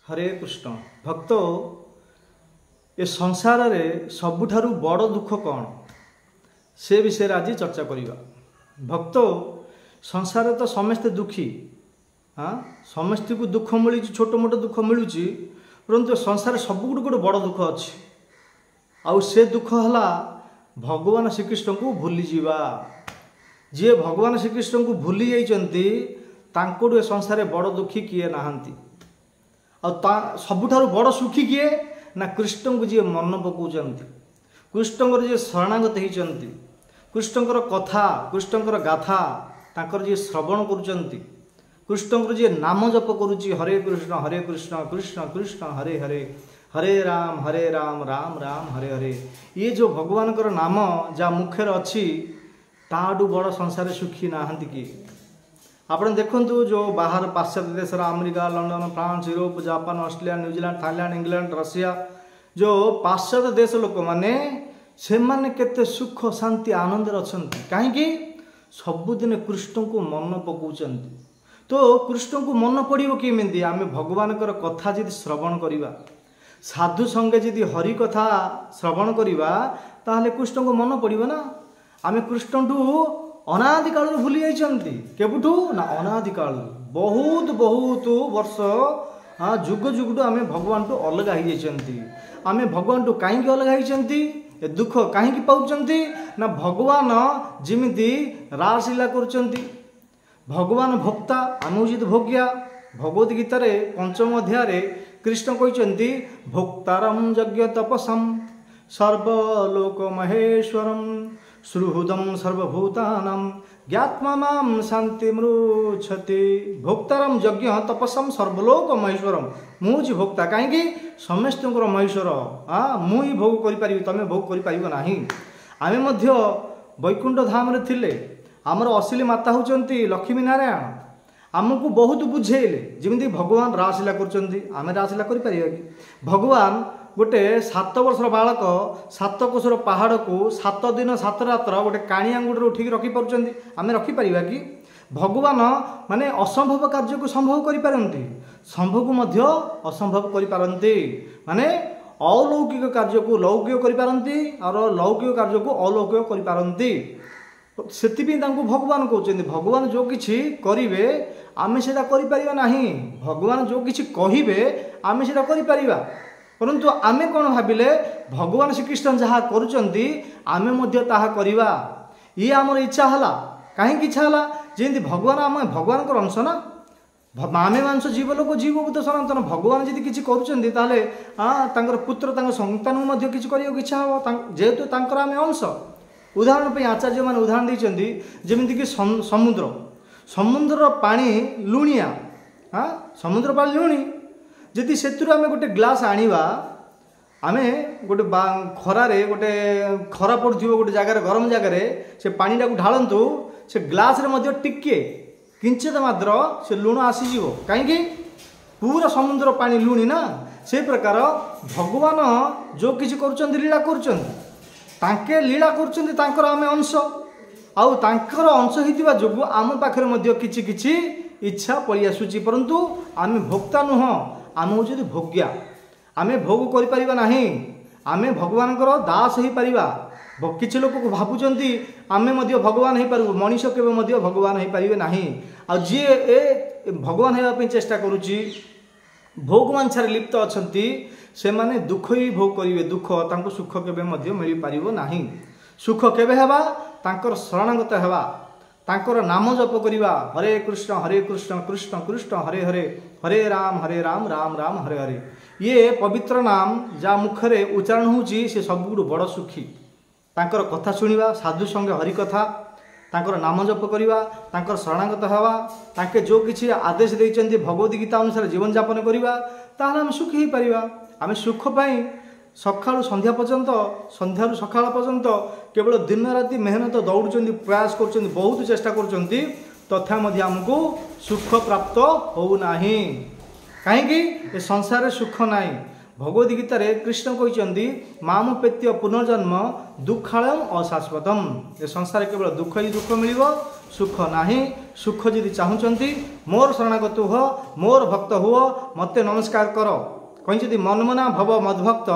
हरे कृष्ण भक्त ए संसार रे सबुठारु बड़ दुख कौन से विषय आज चर्चा करिबा। भक्त संसार तो समस्ते दुखी। हाँ समस्त को दुख मिली छोट मोट दुख मिलूँ परंतु संसार सबुठ गोटे बड़ दुख अच्छी आउ से दुख है भगवान श्रीकृष्ण को भूली जावा। जी भगवान श्रीकृष्ण को भूली जाइछन्ति तांकोडु ए संसार बड़ दुखी किए नहांती सबुठारु बड़ सुखी किए ना कृष्ण को जी मन पकाउछन्ति कृष्णकर जी शरणागत होइछन्ति कृष्णकर कथा कृष्णकर गाथा तांकर जी श्रवण करुछन्ति कृष्णकर जी नाम जप करुछि हरे कृष्ण कृष्ण कृष्ण हरे हरे हरे राम राम राम हरे हरे। ये जो भगवान कर नाम जहाँ मुखेर अच्छी ताडू बड़ संसार सुखी नहांती कि आपण देखंतु जो बाहर पाश्चात्य देश America London France Europe Japan Australia New Zealand Thailand England Russia जो पाश्चात्य देश लोक मैंने से माने केते सुख शांति आनंद अछंती कहीं सबुदिन कृष्ण को मन पकाउछन्ती। तो कृष्ण को मन पड़ो किमिंदी आम भगवान कथा जी श्रवण करवा साधु संगे जी हरि कथा श्रवण करवा ताहले कृष्ण को मन पड़ो ना। आम कृष्ण ठू अनादि काल भूली जाइछन्ति केबुठू ना अनादि काल बहुत बहुत वर्ष हाँ जुग जुग आम भगवान टू अलग हो जाइछन्ति। आम भगवान टू कहीं अलग होइछन्ति ए दुख कहीं पाउछन्ति ना भगवान जिमिति रासलीला करुछन्ति भगवान भोक्ता अनुजित भोग्या। भगवद गीता रे पंचम अध्याय कृष्ण कहते भोक्तारम यज्ञ तपसम सर्वलोक महेश्वरम सुहृदम सर्वभूतानां ज्ञात्मा मां शांति मृच्छति। भोक्तारम यज्ञ तपसम सर्वलोक महेश्वरम मुझी भोक्ता कहीं समस्त महेश्वर हाँ मुई भोग करि तमे भोग करि आमे मध्य वैकुंठ धाम रे थिले आमर असली माता होचंती लक्ष्मी नारायण आमको बहुत बुझेले जमी भगवान रासलीला कर रासलीला करि भगवान गोटे 7 वर्षर बालक 7 कोशर पहाड़ को 7 दिन 7 रात्र गोटे काणी आंगुठ उठिक रखिपार आम रखिपर कि भगवान माने असंभव कार्य को संभव करिपारंती संभव को मध्य असंभव करिपारंती माने अलौकिक कार्य को लौकिक करिपारंती और लौकिक कार्य को अलौकिक करिपारंती। सेतिपि तांको भगवान कहते भगवान जो किछि करिवे आमे सेटा करि परिबा नाही भगवान जो किछि कहिबे आमे सेटा करि परिबा परंतु आमे कोन भाबिले भगवान श्रीकृष्ण जहाँ करुचंती आमे मध्य ताहा करिबा ये आमर इच्छा हला कहीं इच्छा हला जेंति भगवान आम भगवान को अंश ना आमे मांस जीव लोक जीवभूत सनातन भगवान जदि किछि करुचंती ताले हाँ तांकर पुत्र तांकर संतान मध्य किछि करियो इच्छा हो जेहेतु तांकर आमे अंश। उदाहरण पे आचार्य मान उदाहरण देइछन्ति जेमिति कि समुद्र समुद्र पानी लुणिया हाँ समुद्र पानी लुणी जदि सेतुर आमे गोटे ग्लास आनिबा आमे गोटे खरारे गोटे खरा पड़ुथिबो गोटे जगार गरम जगार से पानी टाकू ढालंतु से ग्लास रे मध्य टिके किंचित मात्र से लुण आसीजिवो कहीं पूरा समुद्र पानी लुणी ना से प्रकार भगवान जो किछि करुचन्ति लीला करुचन्ति तांके लीला करुचन्ति तांकर आमे अंश आउ तांकर अंश होइतिबा जोगु आम पाखरे मध्य किछि किछि इच्छा पळि आसुची परंतु आमे भोक्ता नुह आम होउछि भोग्या आमे भोग करि परिबा नाही आमे भगवानकर दास होई परिबा। किछि लोक को भाबुचन्ति आमे मध्य भगवान होई पारबो मनीष केबे मध्य भगवान होई परिबे नाही आ जे ए भगवान हेबा पे चेष्टा करूची भोग मांछारे लिप्त अछंती से माने दुख ही भोग करिवे दुख तांको सुख केबे मध्य मिलि पारिबो नाही। सुख केबे हेबा तांकर शरणागत हेबा तांकर नाम जप करिवा हरे कृष्ण कृष्ण कृष्ण हरे हरे हरे राम राम राम हरे हरे। ये पवित्र नाम जा मुखरे उच्चारण होउची से सबुठु बड़ सुखी तांकर कथा सुनिवा साधु संगे हरि कथा तांकर नाम जप करिवा तांकर शरणागत हेबा तांके जो किछि आदेश दैचन्ति भगवद गीता अनुसार जीवन यापन करिवा ताहाले हम सुखी ही परिवा। आम सुख पाई सकाळु संध्या पर्यंत संध्यारू सकाळ पर्यंत केवल दिन राति मेहनत दौड़ुचंती प्रयास करुचंती बहुत चेष्टा करुचंती तथा मध्य हमको सुख प्राप्त हो नाही कहीं संसार सुख नाही। भगवद गीता रे कृष्ण कहते मामुपेत्य पुनर्जन्म दुखालयम अशाश्वतम ए संसार केवल दुख ही दुख मिलिबो सुख नाही। सुख जदि चाहूँगी मोर शरणागत हुओ, मोर भक्त हुओ, मते नमस्कार कर कहीं मनमना भव मद्भक्त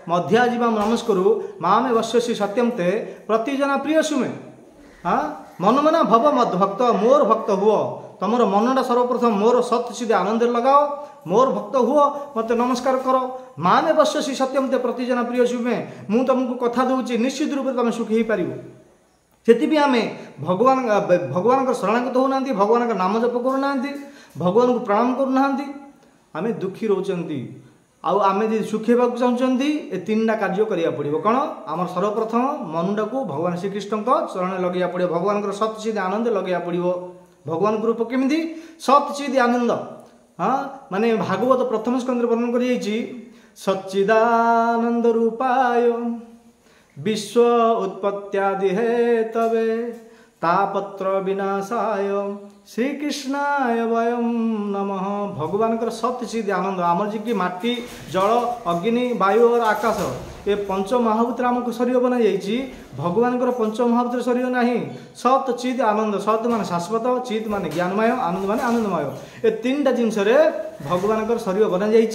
मध्या जीवा नमस्करु मामे वश्यसी सत्यम ते प्रतिजना प्रिय सुमे। हाँ मनमना भव मद्भक्त मोर भक्त हुओ, तुमर मनटा सर्वप्रथम मोर सत्सिद्धि आनंद लगाओ, मोर भक्त हुओ, मत नमस्कार कर मामे वश्यसी सत्यम ते प्रतिजना प्रिय सुमे। मु तुमको कथा दूची निश्चित रूप से तुम सुखी हो पार। से आम भगवान शरणागत होना, भगवान का नाम जप करूना, भगवान को प्रणाम करूना, आम दुखी रोचंती। आम जी सुखी होगा चाहते ये तीन टा कार्य करा पड़ो कौन आम सर्वप्रथम मनटा को भगवान श्रीकृष्ण चरण लगे पड़ो, भगवान सत्चिद आनंद लगे पड़ो। भगवान रूप केमी सत्चिद आनंद। हाँ माने भागवत प्रथम स्कंद वर्णन कर सच्चिदानंद रूपाय विश्व उत्पत्त्यादि हे तवे तापत्र विनाशाय श्रीकृष्णाय वयम नमः। भगवान सत्चिद आनंद आमर जी की माटी जल अग्नि वायु और आकाश ये पंच महाभूत आमको शरीर बना जाइए। भगवान पंच महाभूत शरीर ना सत्चिद आनंद। सत मान शाश्वत, चित मान ज्ञानमय, आनंद मान आनंदमय। ये तीन टा जिनस भगवान शरीर बना जाइए।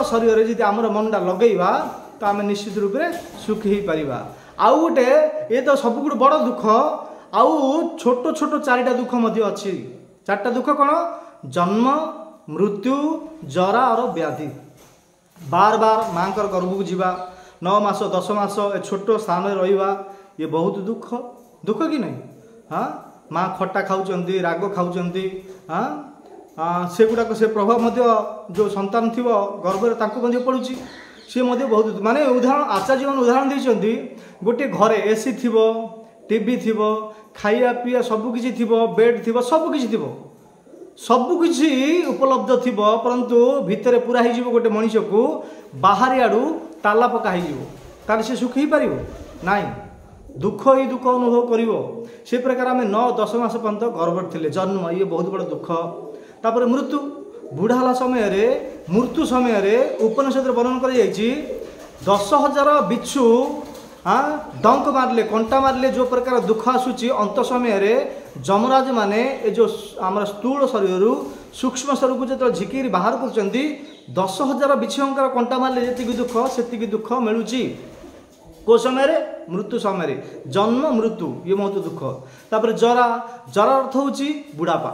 शरीर जी आमर मनटा लगेगा तो आम निश्चित रूप से सुखी हो पार। आउ गोटे ये तो सब बड़ दुख आउ छोट छोट चारिटा दुख अच्छी। चारिटा दुख कौन जन्म मृत्यु जरा और व्याधि। बार बार माँ गर्भ को जीवा 9 मास 10 मास छोट स्थान में रहा ये बहुत दुख। दुख कि नहीं। हाँ माँ खट्टा खाऊँ राग खाऊँ। हाँ से गुड़ाक से प्रभाव जो संतान थी गर्भ पड़ुची सी बहुत माने उदाहरण आचार्य मान उदाहरण देते गोटे घरे एसी थी टीवी थी खाया पीया सबकि थी बेड थी सबकि थी सबकि उपलब्ध थी परंतु भितर पूरा हो गोटे मनीष को बाहर आड़ू ताला पका हो से सुखी पार नाई। दुख ही दुख अनुभव कर से प्रकार आम 9-10 मास पर्यंत गर्भ थे जन्म ये बहुत बड़ दुख। तापर मृत्यु बुढ़ाला समय रे मृत्यु समय रे उपनिषद वर्णन कर 10,000 बिच्छू हाँ डंक मारले कंटा मारले जो प्रकार दुख आसूची अंत समय रे जमराज माने ये जो आम स्थूल शरीर सूक्ष्म शरीर को जो झिकी बाहर कर 10,000 बिच्छूंकर कंटा मारले जी दुख से दुख मिलूँ को समय रे मृत्यु समय रे जन्म मृत्यु ये बहुत दुख। तापर जरा जरा अर्थ हूँ बुढ़ापा।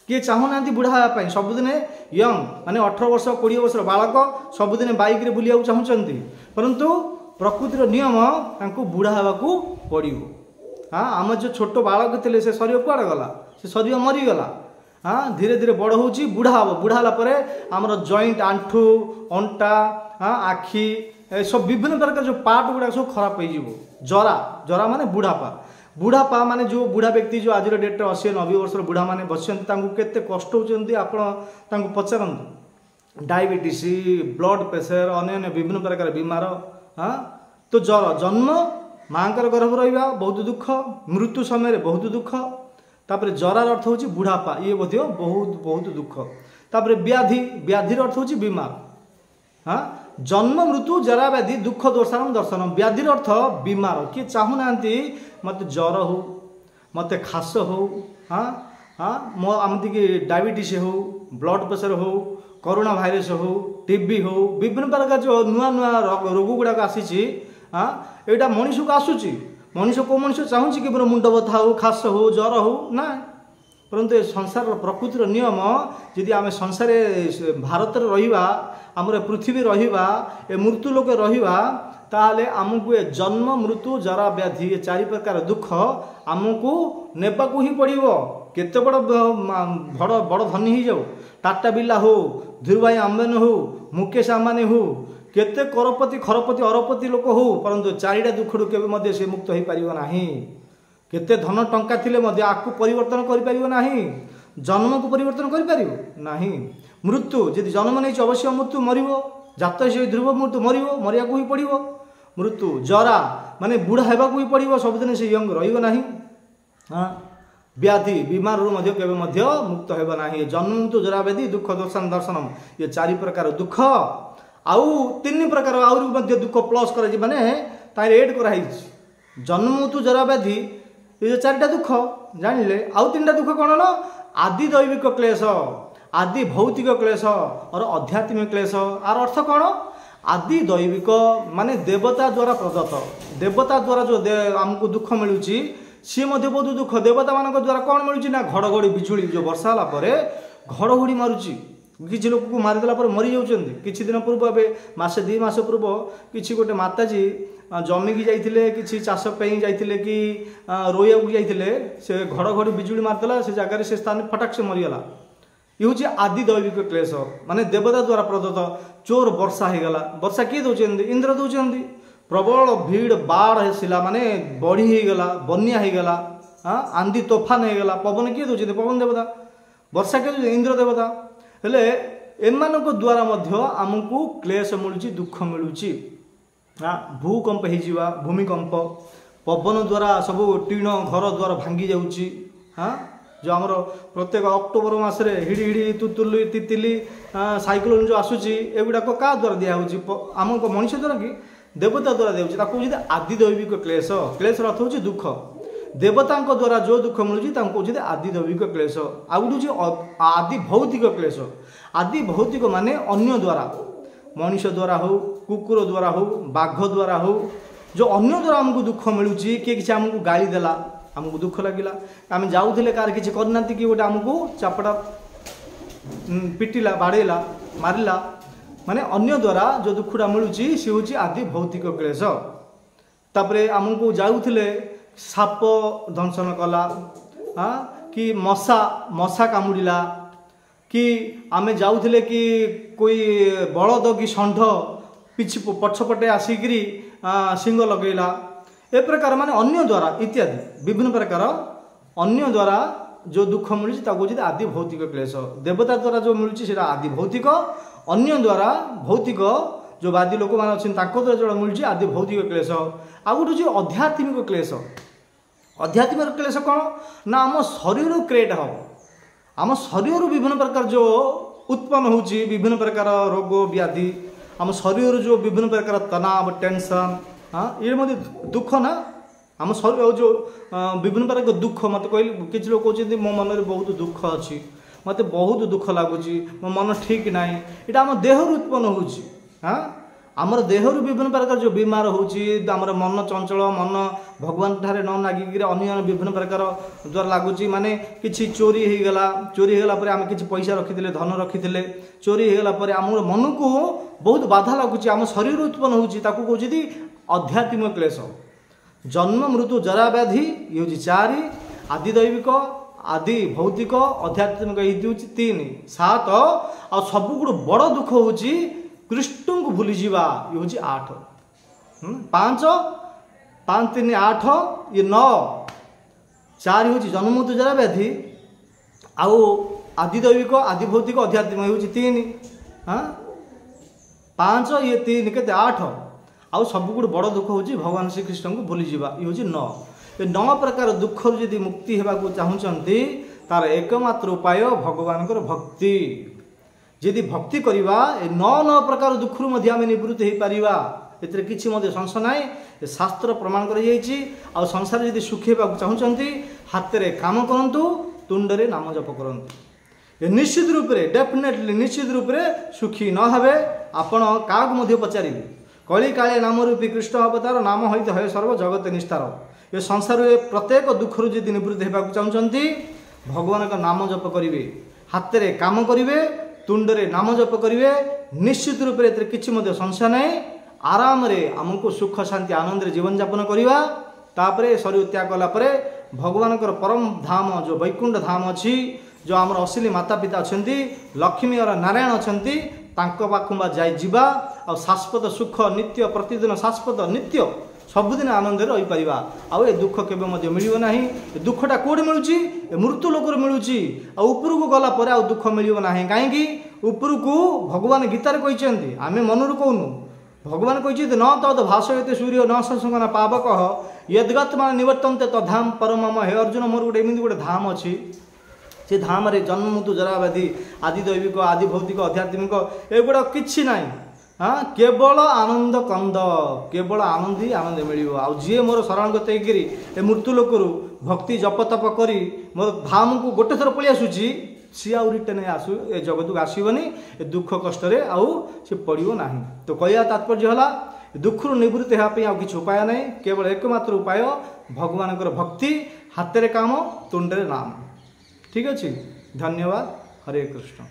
किए चाहूना बुढ़ा हाँपाई सबुदिन यंग माने 18 वर्ष 20 वर्ष बालक सबुदिन बाइक रे बुलिया चाहूँगी परंतु प्रकृतिर नियम तांको बुढ़ा हाँको पड़ो। हाँ आम जो छोट बालक थे से शरीर कुआड़े गला से शरीर मरीगला। हाँ धीरे धीरे बड़ हो बुढ़ा हम बुढ़ा है आमर जॉइंट आंठू अंटा हाँ आखि सब विभिन्न प्रकार जो पार्ट गुड़ा सब खराब हो जरा जरा माने बुढ़ापा। बुढ़ापा माने जो बुढ़ा व्यक्ति जो आज डेट 80-90 वर्ष बुढ़ा माने बसते केते कष्ट होती आपण पचारत डायबिटीज ब्लड प्रेशर अन्य विभिन्न प्रकार बीमार। हाँ तो जर जन्म माँ गर्भ रहा बहुत दुख मृत्यु समय बहुत दुख। तापर जरार अर्थ हूँ बुढ़ापा ये बहुत बहुत दुख। तापर व्याधि व्याधिर अर्थ हूँ बीमार। हाँ जन्म मृत्यु जरा व्याधि दुख दोषारम दर्शनम व्याधिर अर्थ बीमार। किए चाहूना मत ज्वर हो मत खास हो हाँ हाँ मो आमती डायबिटीज हो ब्लड प्रेशर हो कोरोना भाइरस हो टीबी हो विभिन्न प्रकार जो नुआ नुआ रोग गुड़ाक आसी हाँ यहाँ मनीष को आसूची मनीष को मनीष चाहूँगी कि मुंड बथा हो खास हो ज्वर हो ना परंतु संसार प्रकृतिर नियम यदि आम संसार भारत रहा आमर पृथ्वी रहा ए मृत्यु लोक रहा ताले आमको ए जन्म मृत्यु जरा व्याधि ये 4 प्रकार दुख आमको नेबाकू ही पड़ो। केते बड़ बड़ बड़ धनी हो जाओ टाटा बिरला हो धीरूभाई अंबानी हो मुकेश अंबानी हो केते करोड़पति खरपति अरबपति लोक हो परंतु 4टा दुखड़ू केवे से मुक्त हो पार ना। केते धन टंका थिले आकु परिवर्तन कर ना जन्म को परिवर्तन कर मृत्यु यदि जन्म नहीं अवश्य मृत्यु मरिबो जात से ध्रुव मृत्यु मरिबो मरिया को ही पड़ो। मृत्यु जरा माने बुढ़ा हेबाकू ही पड़ो सबुदिन से यंग रहिबो नाही। हाँ व्याधि बीमार केवे मुक्त हेबो नाही। जन्म मृत्यु जरा व्याधि दुख दोषान दर्शनम ये 4 प्रकार दुख आउ 3 प्रकार आउरी दुख प्लस कर माने तार एड कराई जन्म मृत्यु जरा व्याधि ये जो चारिटा दुख जानिले आउ तीनटा दुख कौन ना आदि दैविक क्लेश आदि भौतिक क्लेश और आध्यात्मिक क्लेश आर अर्थ कौन आदि दैविक माने देवता द्वारा प्रदत्त देवता द्वारा जो आमको दुख मिलूँ सी बहुत दुख देवता मान द्वारा कौन मिलूँ ना घड़घड़ी बिजुली जो वर्षा होला परे घड़घड़ी मारुची किसी लोक को मारिदेला मरी जाऊँच किसी दिन पूर्व ए मसे 2 मास पूर्व किसी गोटे माताजी जमिकी जाइए कि चाषपाई जाइए कि रोया जाइए से घड़घड़ी बिजुली मारिदेला से जगह से स्थान फटाक से मरीगला ये हूँ आदि दैविक क्लेश माने देवता द्वारा प्रदत्त चोर वर्षा हो गला वर्षा किए दौरान इंद्र दौरान प्रबल भीड़ बाढ़ हेसिला माने बढ़ी होगला बन्या होगला आंधी तोफान होगला पवन किए दौरान पवन देवता वर्षा किए इंद्र देवता हेले एमानक द्वारा मध्य आमको क्लेश मिलूँ दुख मिलूँ भूकंप हो भूमिकंप पवन द्वारा सब टीण घर द्वार भांगी जाऊँगी जो आमर प्रत्येक अक्टोबर मसरे हिड़ी हिड़ी तुतुली तितिली साइक्लोन जो आसूची एगुड़ाक क्या द्वारा दिखाई आम मनुष्य द्वारा कि देवता द्वारा दिखाई आदि दैविक क्लेश क्लेश अर्थ हूँ दुख देवता द्वारा जो दुख मिलूँ कहते आदि दैविक क्लेश आ गोटे हूँ आदि भौतिक क्लेश आदि भौतिक माने अन्य द्वारा मनुष्य द्वारा हो कुकुर द्वारा हो बाघ द्वारा हो जो अन्य द्वारा आमको दुख मिलूँ किए कि आमको गाली देला आमको दुख लगिला आम जाऊे कार किसी करना कि गोटे आमको चापड़ा पिटिला बाड़ेला मारिला माने अन्य द्वारा जो दुखटा मिलूँ सी हूँ आदि भौतिक क्लेश तापरे आमको जाऊे साप दंशन कला कि मशा मशा कामुड़िला कि आम जाऊे कि कोई बलद कि षंढ पिछ पछपटे आसिकी सिंह लगेला ए प्रकार माने अन्य द्वारा इत्यादि विभिन्न प्रकार अन्य द्वारा जो दुख मिलूँ आदि भौतिक क्लेश देवता द्वारा जो मिलूँ से आदि भौतिक अन्य द्वारा भौतिक जो वादी लोक मैंने अच्छे द्वारा जो मिलूँ आदि भौतिक क्लेश आ गोटे जो आध्यात्मिक क्लेश आध्यात्मिक क्लेश कौन ना आम शरीर क्रिएट हम आम शरीर विभिन्न प्रकार जो उत्पन्न होची विभिन्न प्रकार रोग व्याधि आम शरीर जो विभिन्न प्रकार तनाव टेंशन ये मध्य दुख ना आम शरीर जो विभिन्न प्रकार दुख मत कह किसी लोग कहते मो मन में बहुत दुख अच्छी मत बहुत दुख लगुच मो मन ठीक ना यहाँ आम देह उत्पन्न हो आमर देह विभिन्न प्रकार जो बीमार होमर मन चंचल मन भगवान ठारे न लागिक अन्य विभिन्न प्रकार द्वारा लगुच माने किसी चोरी होगला चोरी होगला आम किसी पैसा रखी धन रखी चोरी होगला आम मन को बहुत बाधा लगुच आम शरीर उत्पन्न होती आध्यात्मिक क्लेश जन्म मृत्यु जरा व्याधि ये हूँ 4 आदि दैविक आदि भौतिक आध्यात्मिक ये 3 7 आ सबुठ बड़ दुख हूँ कृष्ण को भूली जावा ये हूँ 8 5 5 3 8 ये 9 4 हूँ जन्म मृत्यु जरा व्याधि आउ आदि दैविक आदि भौतिक आध्यात्मिक हूँ 3 5 ये 3 के 8 आउ सबुठ बड़ दुख हूँ भगवान श्रीकृष्ण को भूली जावा ये हूँ 9 ये 9 प्रकार दुख जदि मुक्ति होगा चाहते तार एकमात्र उपाय भगवान भक्ति जदि भक्ति करवा 9 प्रकार दुख निवृत्त हो पारिबा एतिर किछि मध्य संशय ना शास्त्र प्रमाण कर संसार जदि सुखी होगा चाहते हाथ में काम करंतु तुंडरे नाम जप करंतु निश्चित रूप से डेफिनेटली निश्चित रूप से सुखी न हेबे आपण क्या पचारे कली काले नाम रूपी कृष्ण अवतार नाम होते है सर्व जगत निस्तार ये संसार में प्रत्येक दुख जदि निवृत्त होगा चाहते भगवान का नाम जप करेंगे हाथ में काम करेंगे तुंडरे नाम जप करेंगे निश्चित रूप से किसी संशय ना आराम रे आमको सुख शांति आनंद जीवन यापन करवा तापर शरीर त्याग कलापर भगवान परम धाम जो वैकुंठ धाम अच्छी जो आम असली माता पिता अच्छा लक्ष्मी और नारायण अच्छा पाखुबा जाइबा आ शाश्वत सुख नित्य प्रतिदिन शाश्वत नित्य सबुदिन आनंद रही पारिबा आउ ए दुख केबे मिलिबो नाही दुखटा कोड मिलुची मृत्यु लोकर मिलुची आ ऊपर को गला पर आ दुख मिलिबो नाही काहे कि ऊपर को भगवान गीतार कहिसेंती आमे मनरु कहनु भगवान कहिसेंती न तद भाषयते सूर्य न संसंगना पावक यद्गत्मा निवर्तन्ते तद्धाम परमम हे अर्जुन मोर गोटे एमिति गोटे धाम अछि से धाम रे जन्म मृत्यु जरा व्याधि आदि दैविक आदि भौतिक आध्यात्मिक एगुड़ा किछि नाई हाँ केवल आनंद कंद केवल आनंद ही आनंद मिल जी मोर शरणागत होकर मृत्यु लोकरू भक्ति जप तप करी मोर धाम को गोटे थर पलि आसूची सी आउ रिटर्न आसु ए जगत को आसबनी दुख कष्ट आउ सी पड़ो ना। तो कहया तात्पर्य है दुख रु निवृत्ति होगापी आउ किसी उपाय नहीं केवल एकमात्र उपाय भगवान भक्ति हाथ रे काम तुंडे नाम। ठीक अच्छे धन्यवाद। हरे कृष्ण।